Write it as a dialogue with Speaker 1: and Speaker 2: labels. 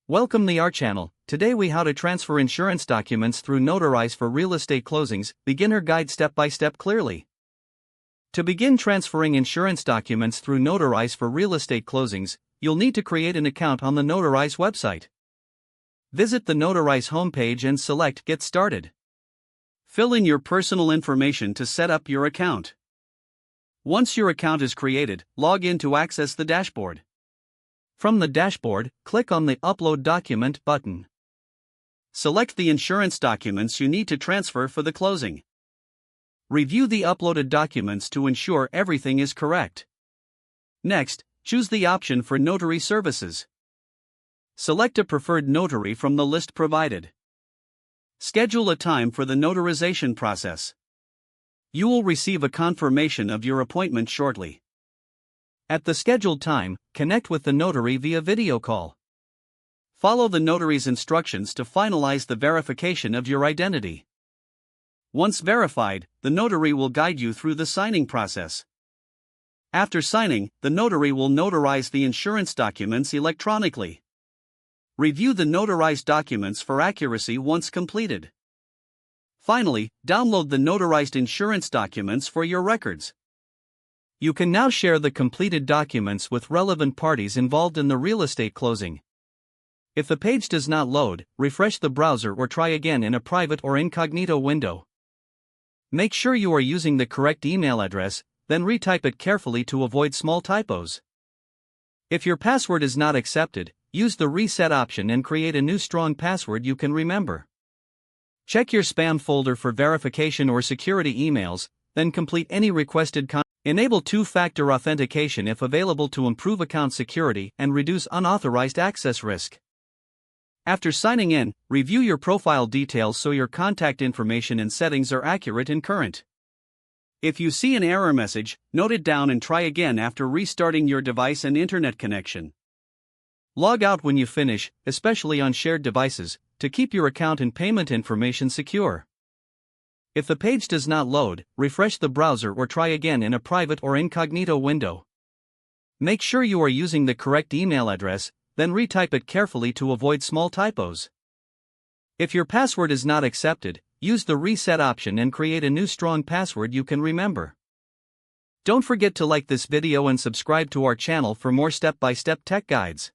Speaker 1: Welcome to our channel. Today we how to transfer insurance documents through Notarize for real estate closings, beginner guide step by step clearly. To begin transferring insurance documents through Notarize for real estate closings, you'll need to create an account on the Notarize website. Visit the Notarize homepage and select Get Started. Fill in your personal information to set up your account. Once your account is created, log in to access the dashboard. From the dashboard, click on the Upload Document button. Select the insurance documents you need to transfer for the closing. Review the uploaded documents to ensure everything is correct. Next, choose the option for notary services. Select a preferred notary from the list provided. Schedule a time for the notarization process. You will receive a confirmation of your appointment shortly. At the scheduled time, connect with the notary via video call. Follow the notary's instructions to finalize the verification of your identity. Once verified, the notary will guide you through the signing process. After signing, the notary will notarize the insurance documents electronically. Review the notarized documents for accuracy once completed. Finally, download the notarized insurance documents for your records. You can now share the completed documents with relevant parties involved in the real estate closing. If the page does not load, refresh the browser or try again in a private or incognito window. Make sure you are using the correct email address, then retype it carefully to avoid small typos. If your password is not accepted, use the reset option and create a new strong password you can remember. Check your spam folder for verification or security emails, then complete any requested content. Enable two-factor authentication if available to improve account security and reduce unauthorized access risk. After signing in, review your profile details so your contact information and settings are accurate and current. If you see an error message, note it down and try again after restarting your device and internet connection. Log out when you finish, especially on shared devices, to keep your account and payment information secure. If the page does not load, refresh the browser or try again in a private or incognito window. Make sure you are using the correct email address, then retype it carefully to avoid small typos. If your password is not accepted, use the reset option and create a new strong password you can remember. Don't forget to like this video and subscribe to our channel for more step-by-step tech guides.